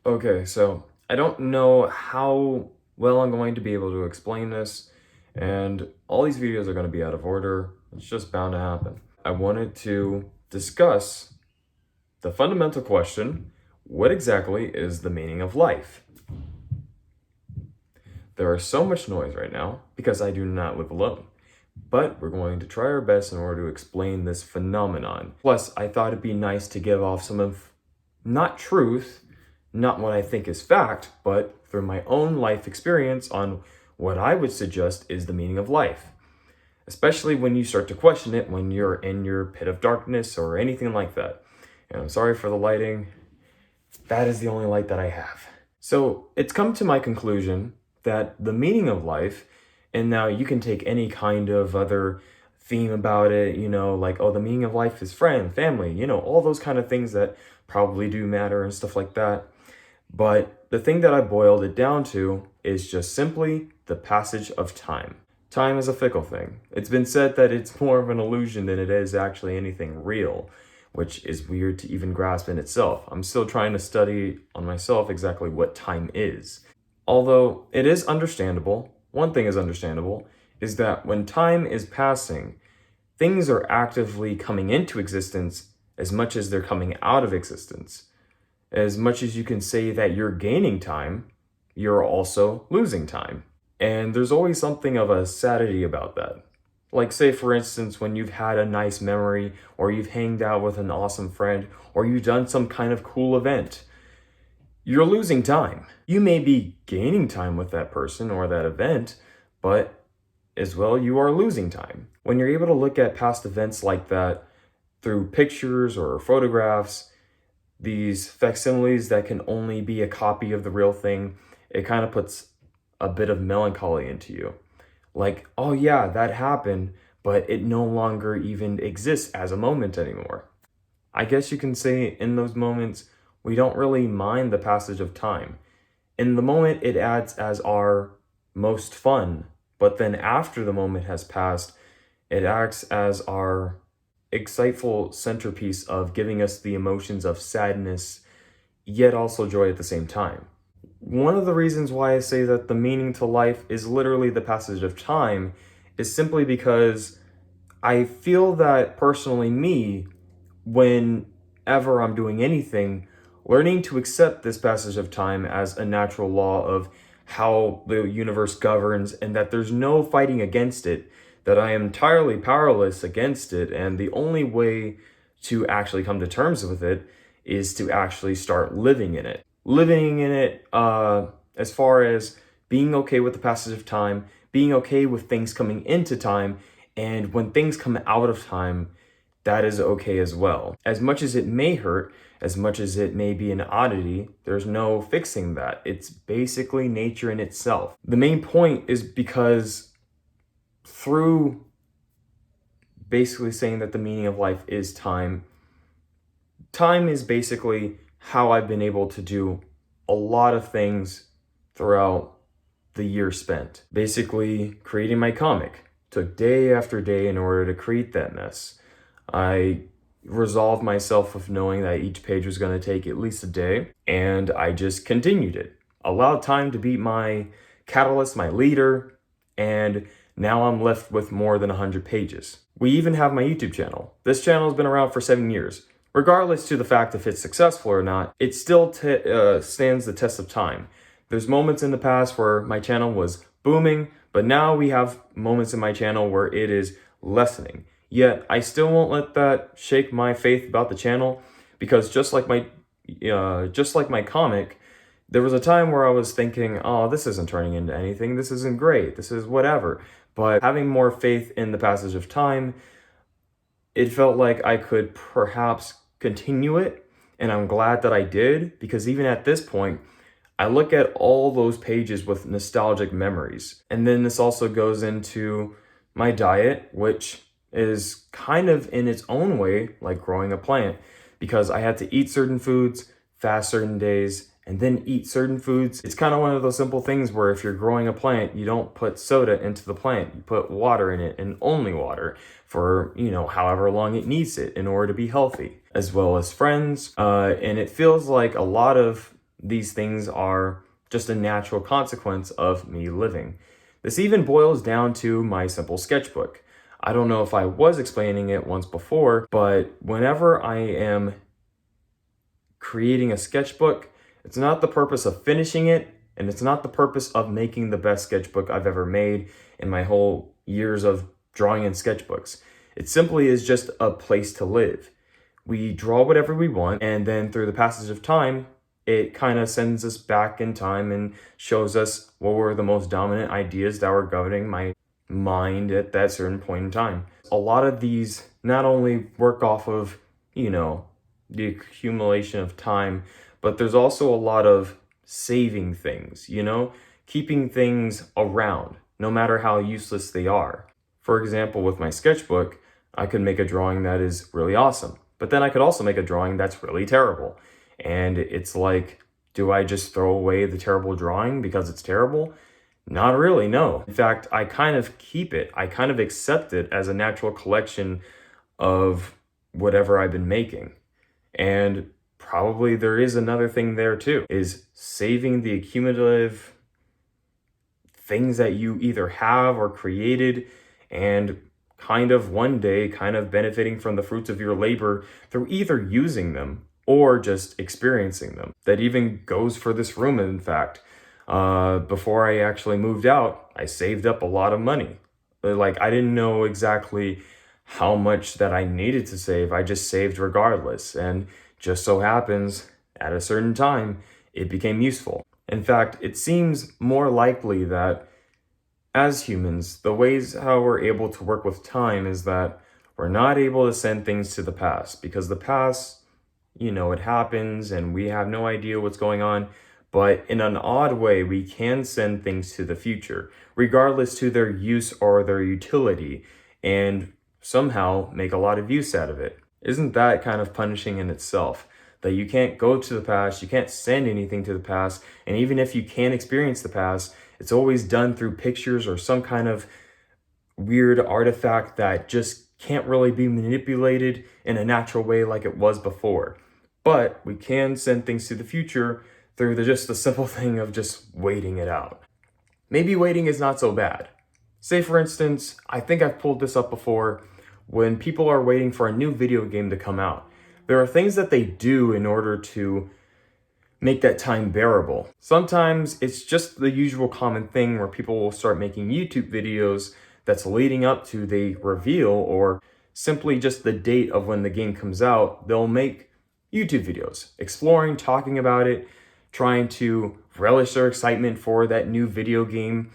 Okay, so I don't know how well I'm going to be able to explain this, and all these videos are going to be out of order. It's just bound to happen. I wanted to discuss the fundamental question, what exactly is the meaning of life? There is so much noise right now because I do not live alone. But we're going to try our best in order to explain this phenomenon. Plus, I thought it'd be nice to give off some of, not truth, not what I think is fact, but through my own life experience on what I would suggest is the meaning of life. Especially when you start to question it when you're in your pit of darkness or anything like that. And I'm sorry for the lighting. That is the only light that I have. So it's come to my conclusion that the meaning of life, and now you can take any kind of other theme about it, like, oh, the meaning of life is friend, family, all those kind of things that probably do matter and stuff like that. But the thing that I boiled it down to is just simply the passage of time. Time is a fickle thing. It's been said that it's more of an illusion than it is actually anything real, which is weird to even grasp in itself. I'm still trying to study on myself exactly what time is. Although it is understandable, one thing is understandable, is that when time is passing, things are actively coming into existence as much as they're coming out of existence. As much as you can say that you're gaining time, you're also losing time. And there's always something of a sadity about that. Like, say, for instance, when you've had a nice memory, or you've hanged out with an awesome friend, or you've done some kind of cool event, you're losing time. You may be gaining time with that person or that event, but as well, you are losing time. When you're able to look at past events like that through pictures or photographs, these facsimiles that can only be a copy of the real thing, it kind of puts a bit of melancholy into you. Like, oh yeah, that happened, but it no longer even exists as a moment anymore. I guess you can say in those moments, we don't really mind the passage of time. In the moment, it adds as our most fun, but then after the moment has passed, it acts as our exciteful centerpiece of giving us the emotions of sadness, yet also joy at the same time. One of the reasons why I say that the meaning to life is literally the passage of time is simply because I feel that personally whenever I'm doing anything, learning to accept this passage of time as a natural law of how the universe governs and that there's no fighting against it, that I am entirely powerless against it, and the only way to actually come to terms with it is to actually start living in it. Living in it as far as being okay with the passage of time, being okay with things coming into time, and when things come out of time, that is okay as well. As much as it may hurt, as much as it may be an oddity, there's no fixing that. It's basically nature in itself. The main point is because through basically saying that the meaning of life is time, time is basically how I've been able to do a lot of things throughout the year spent. Basically, creating my comic took day after day in order to create that mess. I resolved myself with knowing that each page was going to take at least a day, and I just continued it. Allowed time to be my catalyst, my leader, and now I'm left with more than 100 pages. We even have my YouTube channel. This channel has been around for 7 years. Regardless to the fact if it's successful or not, it still stands the test of time. There's moments in the past where my channel was booming, but now we have moments in my channel where it is lessening. Yet, I still won't let that shake my faith about the channel, because just like my comic, there was a time where I was thinking, oh, this isn't turning into anything, this isn't great, this is whatever. But having more faith in the passage of time, it felt like I could perhaps continue it, and I'm glad that I did, because even at this point, I look at all those pages with nostalgic memories. And then this also goes into my diet, which is kind of in its own way like growing a plant, because I had to eat certain foods, fast certain days, and then eat certain foods. It's kind of one of those simple things where if you're growing a plant, you don't put soda into the plant. You put water in it, and only water, for, however long it needs it in order to be healthy, as well as friends. And it feels like a lot of These things are just a natural consequence of me living. This even boils down to my simple sketchbook. I don't know if I was explaining it once before, but whenever I am creating a sketchbook, it's not the purpose of finishing it, and it's not the purpose of making the best sketchbook I've ever made in my whole years of drawing in sketchbooks. It simply is just a place to live. We draw whatever we want, and then through the passage of time, it kind of sends us back in time and shows us what were the most dominant ideas that were governing my mind at that certain point in time. A lot of these not only work off of, the accumulation of time, but there's also a lot of saving things, keeping things around, no matter how useless they are. For example, with my sketchbook, I could make a drawing that is really awesome, but then I could also make a drawing that's really terrible. And it's like, do I just throw away the terrible drawing because it's terrible? Not really, no. In fact, I kind of keep it. I kind of accept it as a natural collection of whatever I've been making. And probably there is another thing there too, is saving the accumulative things that you either have or created, and kind of one day kind of benefiting from the fruits of your labor through either using them or just experiencing them. That even goes for this room, in fact. Before I actually moved out, I saved up a lot of money. Like, I didn't know exactly how much that I needed to save. I just saved regardless. And just so happens, at a certain time, it became useful. In fact, it seems more likely that as humans, the ways how we're able to work with time is that we're not able to send things to the past, because the past, it happens and we have no idea what's going on. But in an odd way, we can send things to the future, regardless to their use or their utility, and somehow make a lot of use out of it. Isn't that kind of punishing in itself? That you can't go to the past, you can't send anything to the past, and even if you can experience the past, it's always done through pictures or some kind of weird artifact that just can't really be manipulated in a natural way like it was before. But we can send things to the future through just the simple thing of just waiting it out. Maybe waiting is not so bad. Say, for instance, I think I've pulled this up before, when people are waiting for a new video game to come out. There are things that they do in order to make that time bearable. Sometimes it's just the usual common thing where people will start making YouTube videos that's leading up to the reveal, or simply just the date of when the game comes out. They'll make YouTube videos exploring, talking about it, trying to relish their excitement for that new video game.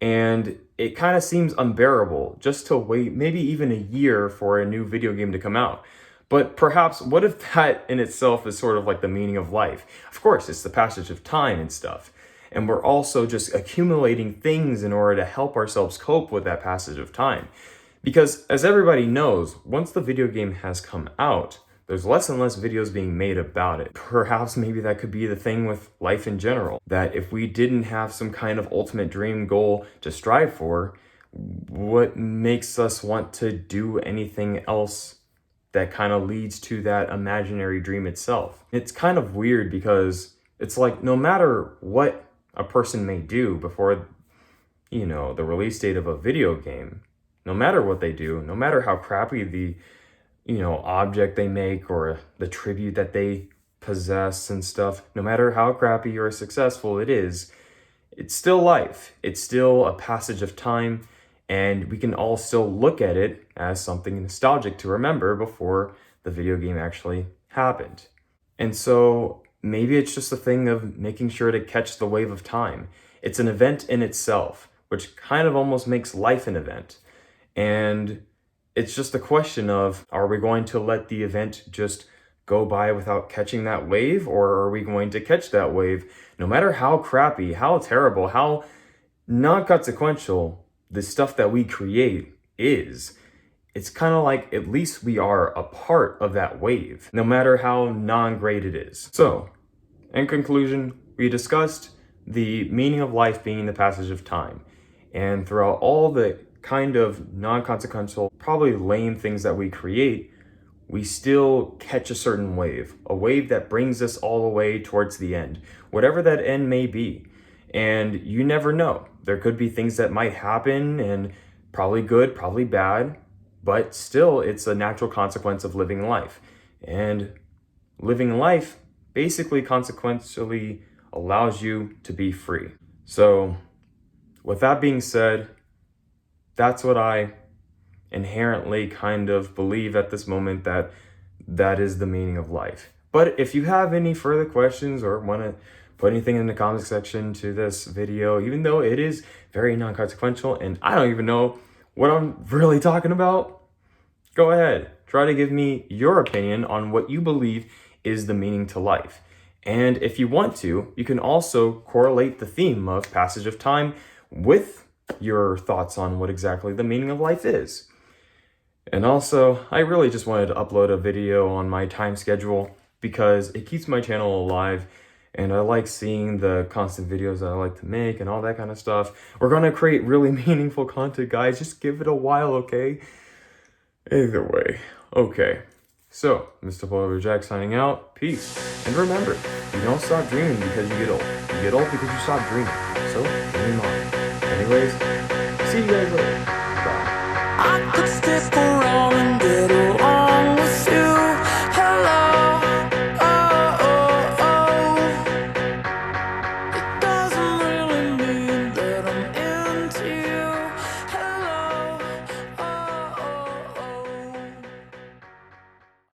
And it kind of seems unbearable just to wait maybe even a year for a new video game to come out. But perhaps, what if that in itself is sort of like the meaning of life? Of course, it's the passage of time and stuff. And we're also just accumulating things in order to help ourselves cope with that passage of time. Because as everybody knows, once the video game has come out, there's less and less videos being made about it. Perhaps maybe that could be the thing with life in general, that if we didn't have some kind of ultimate dream goal to strive for, what makes us want to do anything else that kind of leads to that imaginary dream itself? It's kind of weird, because it's like, no matter what a person may do before, the release date of a video game, no matter what they do, no matter how crappy the object they make or the tribute that they possess and stuff, no matter how crappy or successful it is, it's still life. It's still a passage of time, and we can all still look at it as something nostalgic to remember before the video game actually happened. And so maybe it's just a thing of making sure to catch the wave of time. It's an event in itself, which kind of almost makes life an event. And it's just a question of, are we going to let the event just go by without catching that wave, or are we going to catch that wave no matter how crappy, how terrible, how non-consequential the stuff that we create is? It's kind of like, at least we are a part of that wave, no matter how non-great it is. So, in conclusion, we discussed the meaning of life being the passage of time. And throughout all the kind of non-consequential, probably lame things that we create, we still catch a certain wave, a wave that brings us all the way towards the end, whatever that end may be. And you never know. There could be things that might happen, and probably good, probably bad, but still it's a natural consequence of living life. And living life basically consequentially allows you to be free. So with that being said, that's what I inherently kind of believe at this moment, that is the meaning of life. But if you have any further questions or want to put anything in the comment section to this video, even though it is very non-consequential and I don't even know what I'm really talking about, go ahead. Try to give me your opinion on what you believe is the meaning to life. And if you want to, you can also correlate the theme of passage of time with your thoughts on what exactly the meaning of life is. And also, I really just wanted to upload a video on my time schedule because it keeps my channel alive, and I like seeing the constant videos that I like to make and all that kind of stuff. We're going to create really meaningful content, guys. Just give it a while, okay? Either way, okay. So, Mr. Polar Jack signing out. Peace. And remember, you don't stop dreaming because you get old. You get old because you stop dreaming. So, dream on. Anyways, see you guys later. Bye. I could stay for all